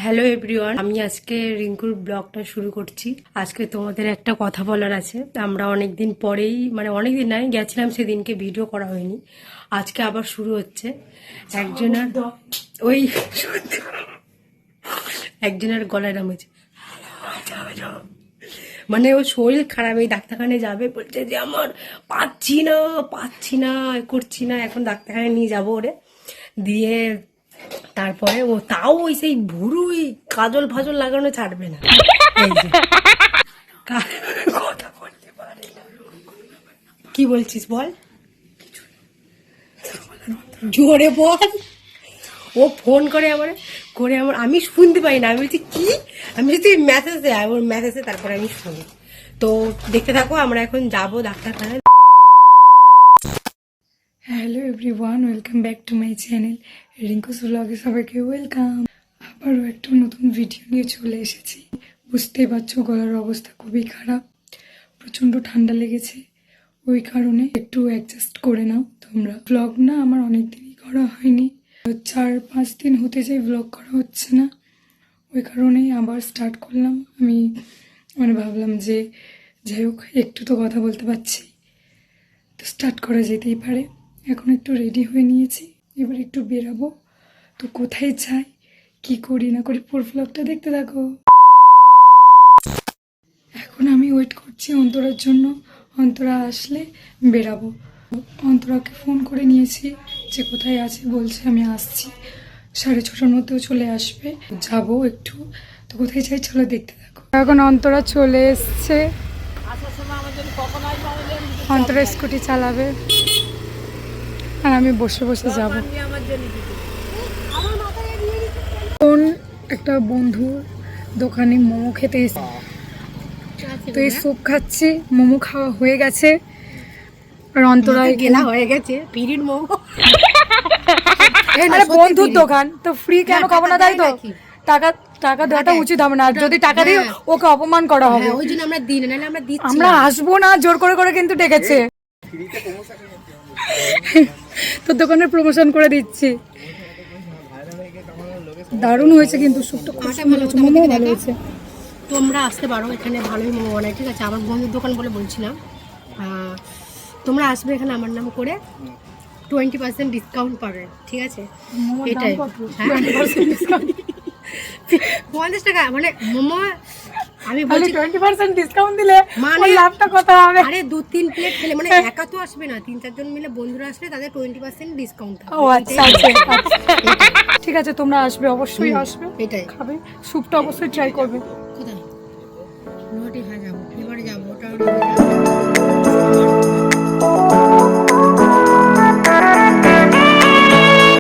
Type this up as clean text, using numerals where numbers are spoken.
Hello everyone, আমি আজকে রিঙ্কুর ব্লগটা শুরু করছি। আজকে তোমাদের একটা কথা বলার আছে। আমরা অনেকদিন পরেই, মানে অনেকদিন নাই, গেছিলাম সেদিনকে ভিডিও করা হয়নি। আজকে আবার শুরু হচ্ছে। একজনের গলায় নাম হয়েছে, মানে ও শরীর খারাপ, এই ডাক্তারখানায় যাবে, বলছে যে আমার পাচ্ছি না করছি না, এখন ডাক্তারখানায় নিয়ে যাবো ওরে। দিয়ে তারপরে ও তাও ওই সেই ভুরুই কাজল ফাজল লাগানো ছাড়বে না। এই যে কথা বলতে পারে না। কি বলছিস বল, জোরে বল। ও ফোন করে আমার আমি শুনতে পাই না। আমি বলছি কি, আমি বলছি মেসেজ দেয়, ওর মেসেজে তারপরে আমি শুনি। তো দেখতে থাকো, আমরা এখন যাবো ডাক্তারখানায়। Hello everyone, welcome back to my channel Rinku's ব্লগে সবাইকে ওয়েলকাম। আবারও একটা নতুন ভিডিও নিয়ে চলে এসেছি। বুঝতেই পারছো গলার অবস্থা খুবই খারাপ, প্রচণ্ড ঠান্ডা লেগেছে, ওই কারণে একটু অ্যাডজাস্ট করে নাও তোমরা। ব্লগ না আমার অনেক দিনই করা হয়নি, 4-5 দিন হতে যায় ব্লগ করা হচ্ছে না, ওই কারণেই আবার স্টার্ট করলাম। আমি ভাবলাম যে যাই হোক একটু তো কথা বলতে পারছি, তো স্টার্ট করা যেতেই পারে। এখন একটু রেডি হয়ে নিয়েছি, এবার একটু বেরাবো। তো কোথায় যাই, কি করি না করি, পুরো ব্লগটা দেখতে থাকো। এখন আমি ওয়েট করছি অন্তরার জন্য, অন্তরা আসলে বেরাবো। অন্তরাকে ফোন করে নিয়েছি যে কোথায় আছে, বলছে আমি আসছি, 6:30টার মধ্যেও চলে আসবে, যাবো একটু। তো কোথায় যাই চলো দেখতে থাকো। এখন অন্তরা চলে এসছে, অন্তরা স্কুটি চালাবে আর আমি বসে বসে যাব। কোন একটা বন্ধুর দোকানে মোমো খেতে এসে, তো এই স্যুপ খাচ্ছি। মোমো খাওয়া হয়ে গেছে আর অন্তরা গেলা হয়ে গেছে পিরির মোমো। আরে বন্ধুর দোকান তো ফ্রি কেন খাবো না, তাই তো টাকা টাকা দেওয়াটা উচিত হবে না, আর যদি টাকা দিই ওকে অপমান করা হবে। ওই জন্য আমরা দিই না, আমরা দিচ্ছি। আমরা আসবো না, জোর করে করে কিন্তু ডেকেছে। তো দোকানের প্রমোশন করে দিচ্ছি। দারুণ হয়েছে কিন্তু স্যুপটা, খুব সুন্দর হয়েছে, মোমো ভালো হয়েছে। তোমরা আসতে পারো, এখানে ভালোই মোমো বানায়, ঠিক আছে? আমার বন্ধুর দোকান বলে বলছিলাম। তোমরা আসবে এখানে আমার নাম করে, 20% ডিসকাউন্ট পাবে, ঠিক আছে? এটাই 50 টাকা মানে মোমো। আমি বলছি 20% ডিসকাউন্ট দিলে মানে লাভটা কত হবে? আরে 2-3 প্লেট খেলে, মানে একা তো আসবে না, 3-4 জন মিলে বন্ধুরা আসলে তাদের 20% ডিসকাউন্ট। ও আচ্ছা আচ্ছা, ঠিক আছে তোমরা আসবে, অবশ্যই আসবে, এটাই খাবে, স্যুপটা অবশ্যই ট্রাই করবে। কোথায় নটি? হ্যাঁ যাবো, এবারে যাবো, ওটা